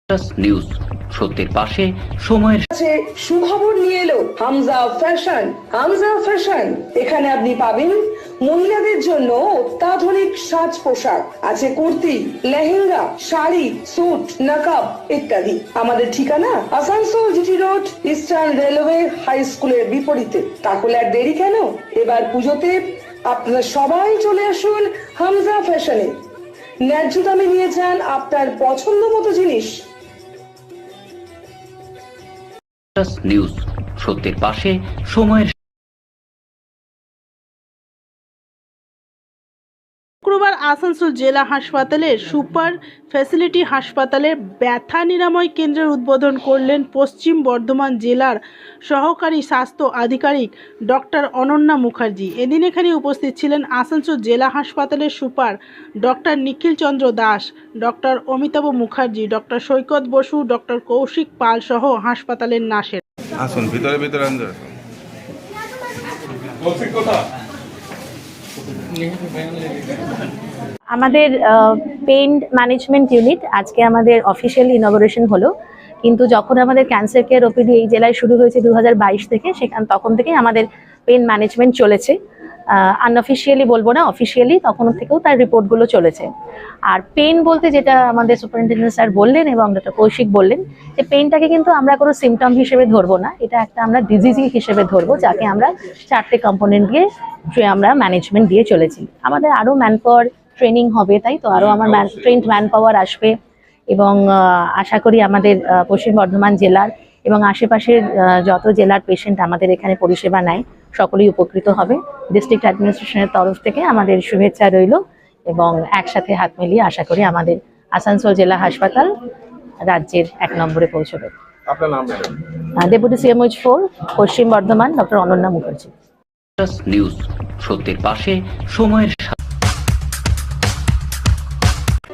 News সত্যের পাশে সময়ের সুখবর নিয়ে এলো হামজা ফ্যাশন। হামজা ফ্যাশন, এখানে আপনি পাবেন মহিলাদের জন্য অত্যাধুনিক সাজ পোশাক, আছে কুর্তি, লেহেঙ্গা, শাড়ি, স্যুট, নকাব ইত্যাদি। আমাদের ঠিকানা Asansol GT road, Eastern Railway high স্কুলের বিপরীতে। তাহলে আর দেরি কেন, এবার পুজোতে আপনারা সবাই চলে আসুন হামজা ফ্যাশনে। ন্যায্য দামে নিয়ে যান আপনার পছন্দ মতো জিনিস। নিউজ সত্যের পাশে সময়ের। শুক্রবার আসানসোল জেলা হাসপাতালের সুপার ফ্যাসিলিটি হাসপাতালের ব্যথা নিরাময় কেন্দ্রের উদ্বোধন করলেন পশ্চিম বর্ধমান জেলার সহকারী স্বাস্থ্য আধিকারিক ডক্টর অনন্যা মুখার্জি। এদিন এখানে উপস্থিত ছিলেন আসানসোল জেলা হাসপাতালের সুপার ডক্টর নিখিল চন্দ্র দাস, ডক্টর অমিতাভ মুখার্জি, ডক্টর সৈকত বসু, ডক্টর কৌশিক পাল সহ হাসপাতালের নার্সের। আসুন ভিতরে ভিতরে আমাদের পেইন ম্যানেজমেন্ট ইউনিট আজকে আমাদের অফিসিয়ালি ইনগরেশন হলো, কিন্তু যখন আমাদের ক্যান্সার কেয়ার ওপিডি এই জেলায় শুরু হয়েছে 2022 থেকে, তখন থেকেই আমাদের পেইন ম্যানেজমেন্ট চলেছে। আনঅফিসিয়ালি বলবো না, অফিসিয়ালি তখন থেকেও তার রিপোর্টগুলো চলেছে। আর পেইন বলতে যেটা আমাদের সুপারিনটেন্ডেন্ট স্যার বললেন এবং ডক্টর কৌশিক বললেন, যে পেইনটাকে কিন্তু আমরা কোনো সিমটম হিসেবে ধরবো না, এটা একটা আমরা ডিজিজ হিসেবে ধরবো, যাকে আমরা 4টে কম্পোনেন্ট দিয়ে আমরা ম্যানেজমেন্ট দিয়ে চলেছি। আমাদের আরও ম্যানপাওয়ার ট্রেনিং হবে, তাই তো আরও আমার ট্রেন্ড ম্যানপাওয়ার আসবে এবং আশা করি আমাদের পশ্চিম বর্ধমান জেলার এবং আশেপাশের যত জেলার পেশেন্ট আমাদের এখানে পরিষেবা নেয় সকলেই উপকৃত হবে। ডিস্ট্রিক্ট অ্যাডমিনিস্ট্রেশনের তরফ থেকে আমাদের শুভেচ্ছা রইল এবং একসাথে হাত মিলিয়ে আশা করি আমাদের আসানসোল জেলা হাসপাতাল রাজ্যের 1 নম্বরে পৌঁছবে। আপনার নাম? ডেপুটি সিএমওইচ 4 পশ্চিম বর্ধমান ডক্টর অনন্যা মুখার্জি। নিউজ সত্যের পাশে সময়ের।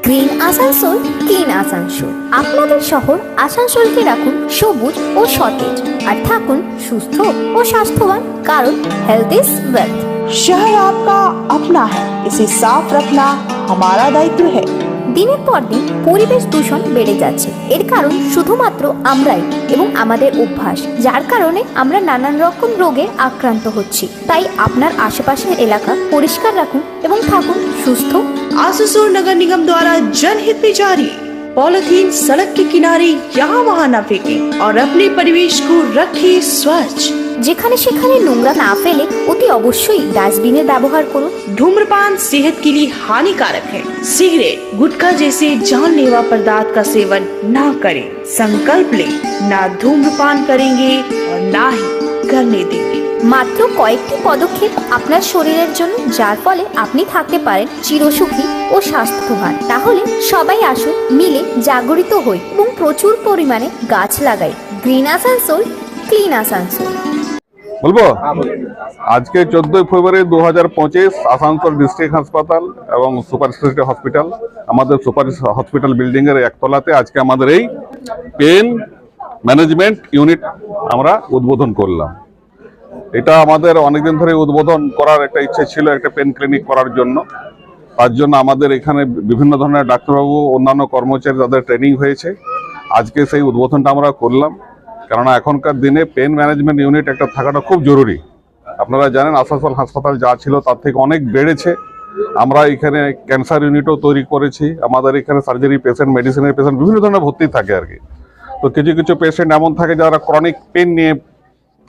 Green Asansol, clean Asansol. আপনাদের শহর আসানসোলকে রাখুন সবুজ ও সতেজ, আর থাকুন সুস্থ ও স্বাস্থ্যবান, কারণ হেলথ ইজ ওয়েলথ। शहर आपका अपना है, इसे साफ रखना हमारा दायित्व है। দিনের পর দিন পরিবেশ দূষণ বেড়ে যাচ্ছে, এর কারণ শুধুমাত্র আমরাই এবং আমাদের অভ্যাস, যার কারণে আমরা নানান রকম রোগে আক্রান্ত হচ্ছি। তাই আপনার আশেপাশের এলাকা পরিষ্কার রাখুন এবং থাকুন সুস্থ। आसुसोल नगर निगम द्वारा जनहित में जारी। पॉलिथीन सड़क के किनारे यहाँ वहाँ न फेंकें और अपने परिवेश को रखें स्वच्छ। যেখানে সেখানে নোংরা না ফেলে অতি অবশ্যই ডাস্টবিনের ব্যবহার করুন। धूम्रपान सेहत के लिए हानिकारक है। सिगरेट, गुटखा जैसे जानलेवा पदार्थ का सेवन न करें। संकल्प लें, ना धूम्रपान करेंगे और ना ही करने देंगे। মাত্র কয়েকটি পদক্ষেপ আপনার শরীরের জন্য, যার ফলে আপনি থাকতে পারেন চিরসুখী ও স্বাস্থ্যবান। তাহলে সবাই আসুন, মিলে জাগরিত হই এবং প্রচুর পরিমাণে গাছ লাগাই। Green Asansol, clean Asansol. বলবো আজকে 14 ফেব্রুয়ারি 2025 আসানসোল ডিস্ট্রিক্ট হাসপাতাল এবং সুপার স্পেশালিটি হসপিটাল, আমাদের সুপার হসপিটাল বিল্ডিং এর 1 তলাতে আজকে আমাদের এই পেন ম্যানেজমেন্ট ইউনিট আমরা উদ্বোধন করলাম। এটা আমাদের অনেকদিন ধরে উদ্বোধন করার একটা ইচ্ছে ছিল, একটা পেন ক্লিনিক করার জন্য। তার জন্য আমাদের এখানে বিভিন্ন ধরনের ডাক্তারবাবু, অন্যান্য কর্মচারী, তাদের ট্রেনিং হয়েছে। আজকে সেই উদ্বোধনটা আমরা করলাম, কেননা এখনকার দিনে পেন ম্যানেজমেন্ট ইউনিট একটা থাকাটা খুব জরুরি। আপনারা জানেন আসানসোল হাসপাতাল যা ছিল তার থেকে অনেক বেড়েছে। আমরা এখানে ক্যান্সার ইউনিটও তৈরি করেছি। আমাদের এখানে সার্জারি পেশেন্ট, মেডিসিনের পেশেন্ট বিভিন্ন ধরনের ভর্তি থাকে আর কি। তো কিছু কিছু পেশেন্ট এমন থাকে যারা ক্রনিক পেন নিয়ে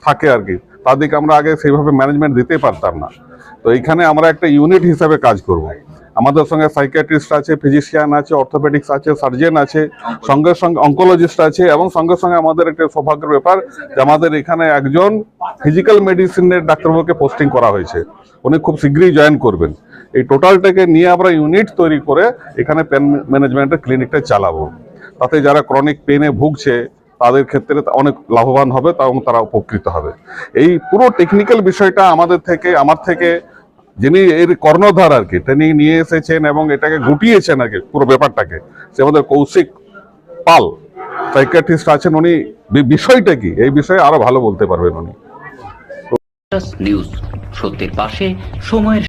থাকে আর কি, তাদেরকে আমরা আগে সেইভাবে ম্যানেজমেন্ট দিতে পারতাম না। তো এইখানে আমরা একটা ইউনিট হিসাবে কাজ করব। আমাদের সঙ্গে সাইকিয়াট্রিস্ট আছে, ফিজিশিয়ান আছে, অর্থোপেডিক্স আছে, সার্জন আছে, সঙ্গে সঙ্গে অঙ্কোলজিস্ট আছে, এবং সঙ্গে সঙ্গে আমাদের একটা সৌভাগ্যের ব্যাপার যে আমাদের এখানে একজন ফিজিক্যাল মেডিসিনের ডাক্তারবাবুকে পোস্টিং করা হয়েছে। উনি খুব শীঘ্রই জয়েন করবেন। এই টোটালটাকে নিয়ে আমরা ইউনিট তৈরি করে এখানে পেন ম্যানেজমেন্টের ক্লিনিকটা চালাবো। তাতে যারা ক্রনিক পেনে ভুগছে তাদের ক্ষেত্রে অনেক লাভবান হবে এবং তারা উপকৃত হবে। এই পুরো টেকনিক্যাল বিষয়টা আমার থেকে যিনি এর কর্ণধার আর কি, ট্রেনিং নিয়ে এসেছেন এবং এটাকে গুটিয়েছেন আর কি পুরো ব্যাপারটাকে, সে আমাদের কৌশিক পাল সাইকিয়াট্রিস্ট আছেন। উনি বিষয়টা কি এই বিষয়ে আরো ভালো বলতে পারবেন উনি। নিউজ সত্যের পাশে সময়ের।